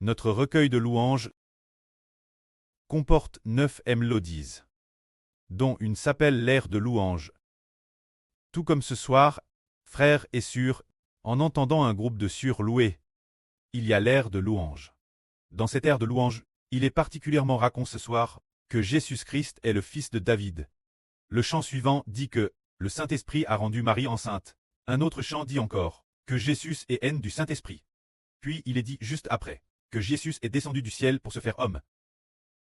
Notre recueil de louanges comporte 9 mélodies, dont une s'appelle l'air de louange. Tout comme ce soir, frères et sœurs, en entendant un groupe de sœurs louer, il y a l'air de louange. Dans cet air de louange, il est particulièrement raconté ce soir que Jésus-Christ est le fils de David. Le chant suivant dit que le Saint-Esprit a rendu Marie enceinte. Un autre chant dit encore que Jésus est haine du Saint-Esprit. Puis il est dit juste après que Jésus est descendu du ciel pour se faire homme.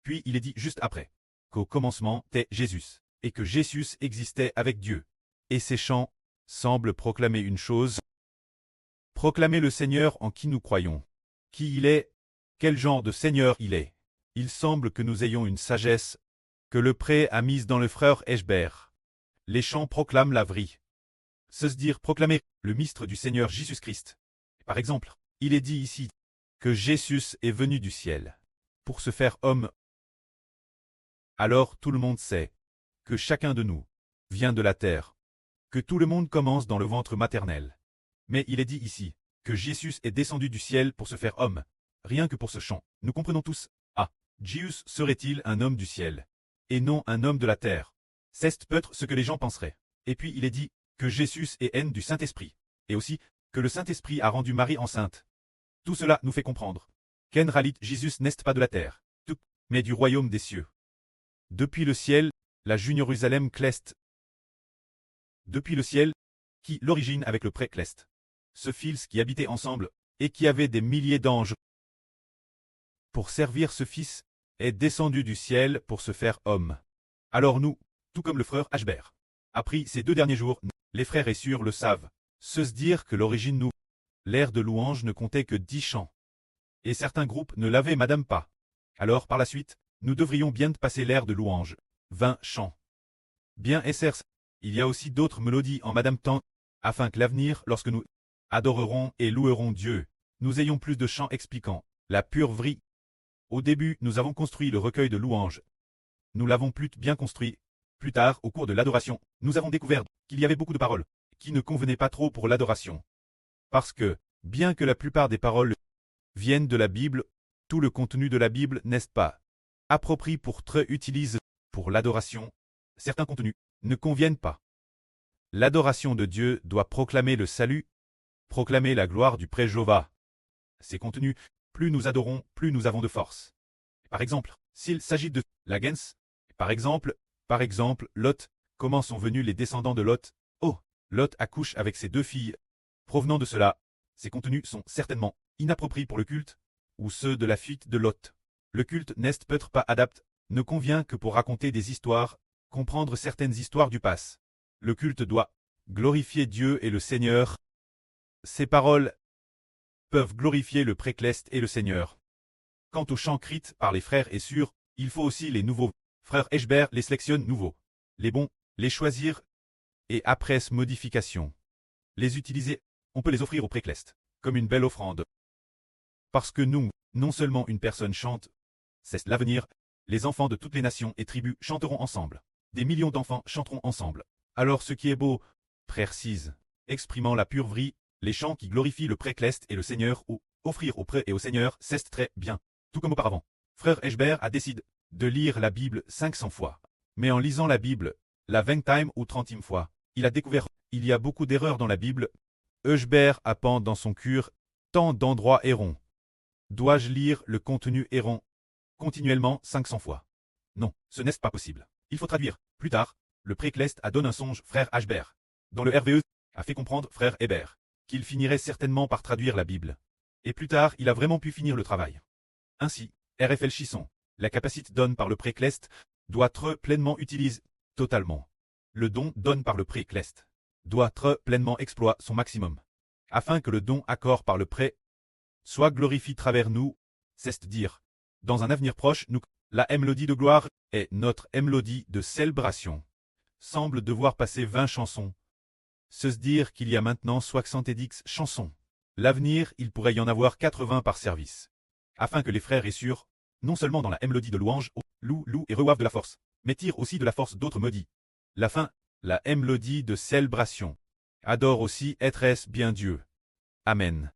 Puis il est dit juste après qu'au commencement était Jésus, et que Jésus existait avec Dieu. Et ces chants semblent proclamer une chose. Proclamer le Seigneur en qui nous croyons. Qui il est, quel genre de Seigneur il est. Il semble que nous ayons une sagesse que le pré a mise dans le frère Eschber. Les chants proclament la vraie. Se dire proclamer le mystère du Seigneur Jésus-Christ. Par exemple, il est dit ici que Jésus est venu du ciel pour se faire homme. Alors tout le monde sait que chacun de nous vient de la terre, que tout le monde commence dans le ventre maternel. Mais il est dit ici que Jésus est descendu du ciel pour se faire homme. Rien que pour ce chant, nous comprenons tous. Ah, Jésus serait-il un homme du ciel et non un homme de la terre? C'est peut-être ce que les gens penseraient. Et puis il est dit que Jésus est haine du Saint-Esprit, et aussi que le Saint-Esprit a rendu Marie enceinte. Tout cela nous fait comprendre qu'en réalité Jésus n'est pas de la terre, tout, mais du royaume des cieux. Depuis le ciel, la Jérusalem cleste. Depuis le ciel, qui l'origine avec le pré-cleste. Ce fils qui habitait ensemble, et qui avait des milliers d'anges. Pour servir ce fils, est descendu du ciel pour se faire homme. Alors nous, tout comme le frère Eschber, a pris ces 2 derniers jours, les frères et sœurs le savent, se dire que l'origine nous, l'air de louange ne comptait que 10 chants. Et certains groupes ne l'avaient madame pas. Alors par la suite, nous devrions bien passer l'air de louange, 20 chants. Bien SRC, il y a aussi d'autres mélodies en madame temps, afin que l'avenir, lorsque nous adorerons et louerons Dieu, nous ayons plus de chants expliquant la pure vraie. Au début, nous avons construit le recueil de louanges. Nous l'avons plus bien construit. Plus tard, au cours de l'adoration, nous avons découvert qu'il y avait beaucoup de paroles qui ne convenaient pas trop pour l'adoration. Parce que, bien que la plupart des paroles viennent de la Bible, tout le contenu de la Bible n'est pas approprié pour être utilisé pour l'adoration. Certains contenus ne conviennent pas. L'adoration de Dieu doit proclamer le salut, proclamer la gloire du pré-Jéhovah. Ces contenus, plus nous adorons, plus nous avons de force. Par exemple, s'il s'agit de la gens, par exemple, Lot, comment sont venus les descendants de Lot? Oh, Lot accouche avec ses 2 filles. Provenant de cela, ces contenus sont certainement inappropriés pour le culte, ou ceux de la fuite de Lot. Le culte n'est peut-être pas adapté, ne convient que pour raconter des histoires, comprendre certaines histoires du passé. Le culte doit glorifier Dieu et le Seigneur. Ces paroles peuvent glorifier le pré-cleste et le Seigneur. Quant aux chants crits par les frères et sœurs, il faut aussi les nouveaux. Frère Eschber les sélectionne nouveaux. Les bons, les choisir, et après modification, les utiliser, on peut les offrir au pré-cleste, comme une belle offrande. Parce que nous, non seulement une personne chante, c'est l'avenir, les enfants de toutes les nations et tribus chanteront ensemble. Des millions d'enfants chanteront ensemble. Alors ce qui est beau, précise, exprimant la pure vraie, les chants qui glorifient le pré-cleste et le Seigneur ou offrir au pré et au Seigneur, c'est très bien. Tout comme auparavant. Frère Eschber a décidé de lire la Bible 500 fois. Mais en lisant la Bible, la 20e ou 30e fois, il a découvert il y a beaucoup d'erreurs dans la Bible. Eschber append dans son cœur tant d'endroits errants. Dois-je lire le contenu errant continuellement 500 fois? Non, ce n'est pas possible. Il faut traduire. Plus tard, le pré-cleste a donné un songe, frère Eschber. Dans le RVE, a fait comprendre, frère Hébert, qu'il finirait certainement par traduire la Bible. Et plus tard, il a vraiment pu finir le travail. Ainsi, RFL Chisson, la capacité donne par le pré-cleste doit être pleinement utilisée, totalement. Le don donné par le pré-cleste doit être pleinement exploité son maximum, afin que le don accord par le pré soit glorifié travers nous, c'est-à-dire, dans un avenir proche, nous, la mélodie de gloire est notre mélodie de célébration. Semble devoir passer 20 chansons. Se dire qu'il y a maintenant 70 chansons. L'avenir, il pourrait y en avoir 80 par service. Afin que les frères et sœurs, non seulement dans la mélodie de louange, louent et reçoivent de la force, mais tirent aussi de la force d'autres mélodies. La fin, la mélodie de célébration. Adore aussi être bien Dieu. Amen.